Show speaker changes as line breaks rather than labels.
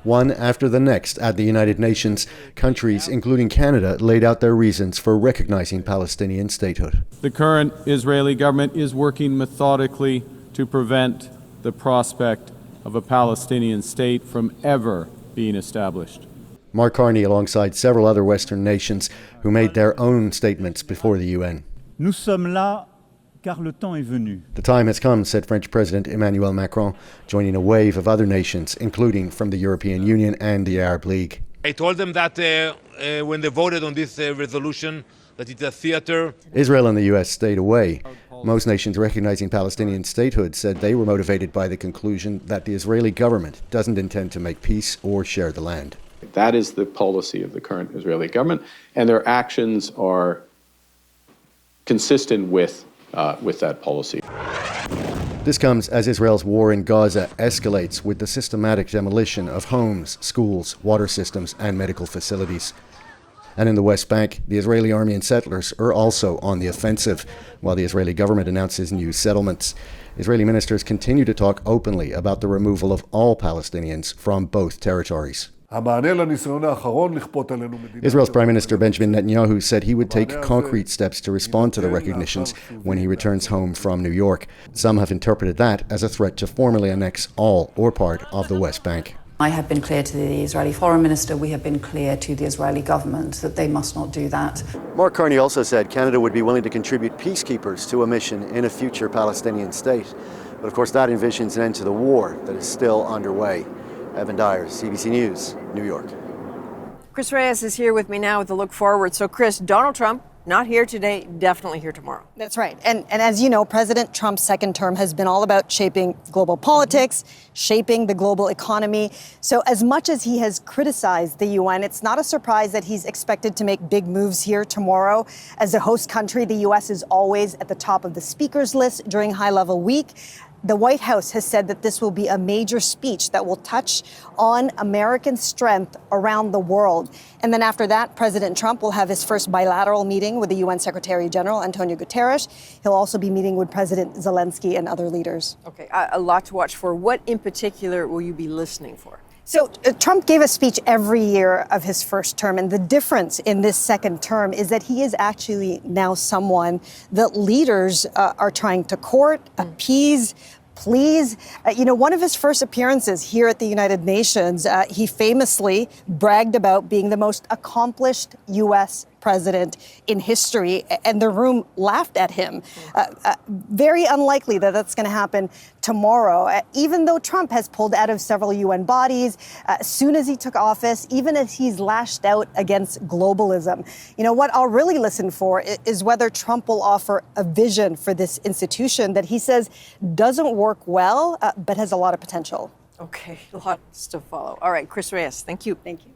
One after the next at the United Nations, countries, including Canada, laid out their reasons for recognizing Palestinian statehood.
The current Israeli government is working methodically to prevent the prospect of a Palestinian state from ever being established.
Mark Carney alongside several other Western nations who made their own statements before the UN.
Nous sommes là car le temps est venu.
The time has come, said French President Emmanuel Macron, joining a wave of other nations, including from the European Union and the Arab League.
I told them that when they voted on this resolution, that it's a theater.
Israel and the U.S. stayed away. Most nations recognizing Palestinian statehood said they were motivated by the conclusion that the Israeli government doesn't intend to make peace or share the land.
That is the policy of the current Israeli government, and their actions are consistent with that policy.
This comes as Israel's war in Gaza escalates with the systematic demolition of homes, schools, water systems, and medical facilities. And in the West Bank, the Israeli army and settlers are also on the offensive, while the Israeli government announces new settlements. Israeli ministers continue to talk openly about the removal of all Palestinians from both territories. Israel's Prime Minister Benjamin Netanyahu said he would take concrete steps to respond to the recognitions when he returns home from New York. Some have interpreted that as a threat to formally annex all or part of the West Bank.
I have been clear to the Israeli Foreign Minister, we have been clear to the Israeli government that they must not do that.
Mark Carney also said Canada would be willing to contribute peacekeepers to a mission in a future Palestinian state. But of course that envisions an end to the war that is still underway. Evan Dyer, CBC News, New York.
Chris Reyes is here with me now with a look forward. So Chris, Donald Trump, not here today, definitely here tomorrow.
That's right. And as you know, President Trump's second term has been all about shaping global politics, shaping the global economy. So as much as he has criticized the UN, it's not a surprise that he's expected to make big moves here tomorrow. As a host country, the U.S. is always at the top of the speakers list during high-level week. The White House has said that this will be a major speech that will touch on American strength around the world. And then after that, President Trump will have his first bilateral meeting with the UN Secretary General, Antonio Guterres. He'll also be meeting with President Zelensky and other leaders.
Okay, a lot to watch for. What in particular will you be listening for?
So Trump gave a speech every year of his first term, and the difference in this second term is that he is actually now someone that leaders are trying to court, appease, please. One of his first appearances here at the United Nations, he famously bragged about being the most accomplished U.S. president in history, and the room laughed at him. Very unlikely that that's going to happen tomorrow, even though Trump has pulled out of several UN bodies as soon as he took office, even as he's lashed out against globalism. What I'll really listen for is whether Trump will offer a vision for this institution that he says doesn't work well, but has a lot of potential.
Okay, lots to follow. All right, Chris Reyes, thank you.
Thank you.